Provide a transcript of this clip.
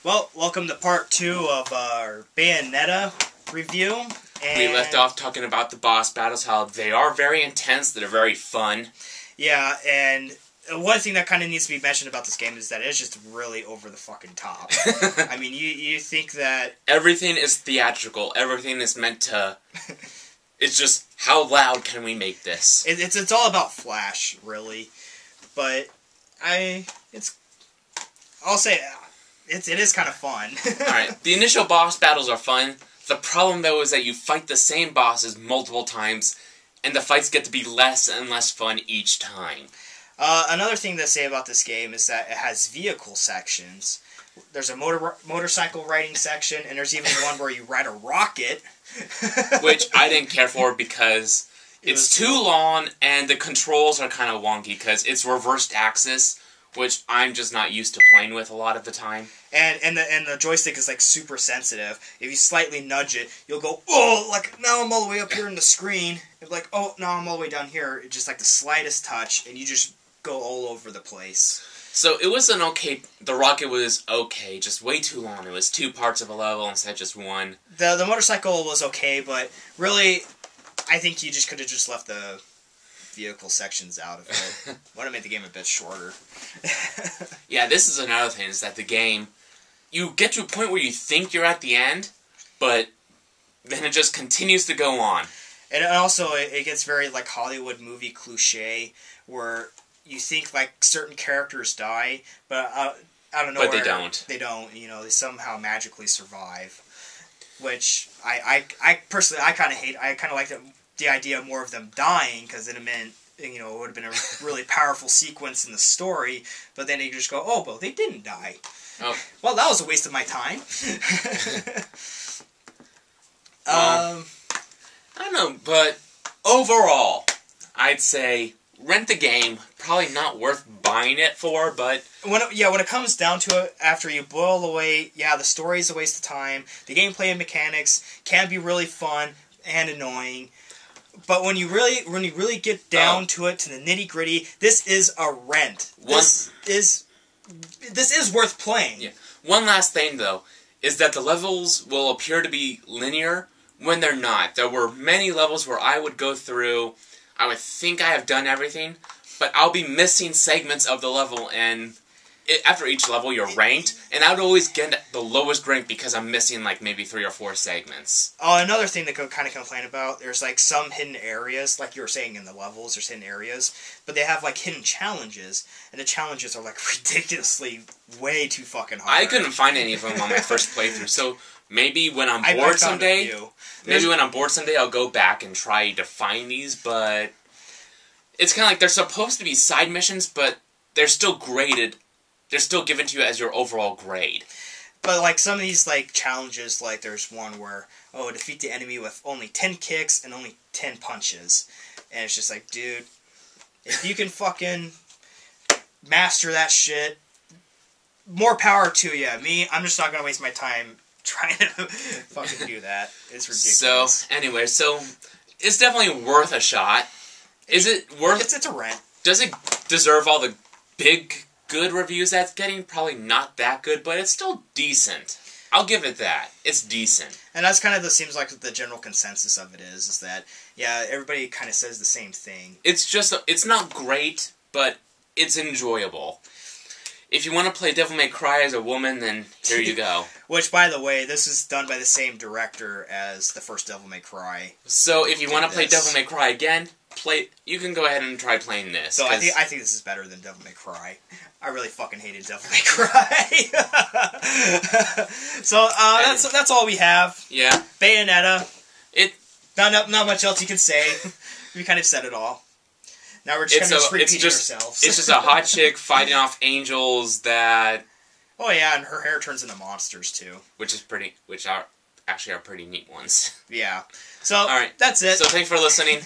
Well, welcome to part 2 of our Bayonetta review. And we left off talking about the boss battles, how they are very intense, they're very fun. Yeah, and one thing that kind of needs to be mentioned about this game is that it's just really over the fucking top. I mean, you think that... Everything is theatrical, everything is meant to... It's just, how loud can we make this? It's all about Flash, really. But, I'll say... It is kind of fun. Alright, the initial boss battles are fun. The problem, though, is that you fight the same bosses multiple times, and the fights get to be less and less fun each time. Another thing to say about this game is that it has vehicle sections. There's a motorcycle riding section, and there's even one where you ride a rocket. Which I didn't care for because it's too long, and the controls are kind of wonky because it's reversed axis, which I'm just not used to playing with a lot of the time. And the joystick is like super sensitive. If you slightly nudge it, you'll go, oh, like now I'm all the way up here in the screen. It's like, oh, now I'm all the way down here. It's just like the slightest touch, and you just go all over the place. So it was an okay. The rocket was okay, just way too long. It was 2 parts of a level instead of just one. The motorcycle was okay, but really, I think you just could have just left the vehicle sections out of it. Would have made the game a bit shorter. Yeah, this is another thing, is that the game, you get to a point where you think you're at the end, but then it just continues to go on. And also, it gets very, like, Hollywood movie cliche, where you think, like, certain characters die, but out of nowhere... But they don't. They don't, you know, they somehow magically survive. Which, I personally, I kind of hate. I kind of like the idea more of them dying, because then it meant, you know, it would have been a really powerful sequence in the story, but then you just go, oh, well, they didn't die. Oh. Well, that was a waste of my time. I don't know, but overall, I'd say rent the game. Probably not worth buying it for, but... When it comes down to it, after you boil away, yeah, the story's a waste of time, the gameplay and mechanics can be really fun and annoying, but when you really get down to it, to the nitty-gritty, this is a rent. This is worth playing. Yeah. One last thing, though, is that the levels will appear to be linear when they're not. There were many levels where I would go through, I would think I have done everything, but I'll be missing segments of the level, and after each level you're ranked, and I would always get the lowest rank because I'm missing like maybe 3 or 4 segments. Oh, another thing to kind of complain about, there's like some hidden areas, like you were saying in the levels, there's hidden areas, but they have like hidden challenges, and the challenges are like ridiculously way too fucking hard. I couldn't find any of them on my first playthrough, so maybe when I'm bored someday, I'll go back and try to find these, but it's kind of like they're supposed to be side missions, but they're still graded. They're still given to you as your overall grade. But, like, some of these, like, challenges, like, there's one where, oh, defeat the enemy with only 10 kicks and only 10 punches. And it's just like, dude, if you can fucking master that shit, more power to you. Me, I'm just not gonna waste my time trying to fucking do that. It's ridiculous. So, anyway, it's definitely worth a shot. Is it worth... It's a rent. Does it deserve all the big... good reviews that's getting? Probably not that good, but it's still decent. I'll give it that. It's decent. And that's kind of seems like the general consensus of it is that, yeah, everybody kind of says the same thing. It's just, it's not great, but it's enjoyable. If you want to play Devil May Cry as a woman, then here you go. Which, by the way, this is done by the same director as the first Devil May Cry. So if you want to play Devil May Cry again, you can go ahead and try playing this. So I think this is better than Devil May Cry. I really fucking hated Devil May Cry. So that's all we have. Yeah. Bayonetta. Not much else you can say. We kind of said it all. Now we're just repeating ourselves. It's just a hot chick fighting off angels that... Oh yeah, and her hair turns into monsters too. Which are actually pretty neat ones. Yeah. So, all right. That's it. So thanks for listening.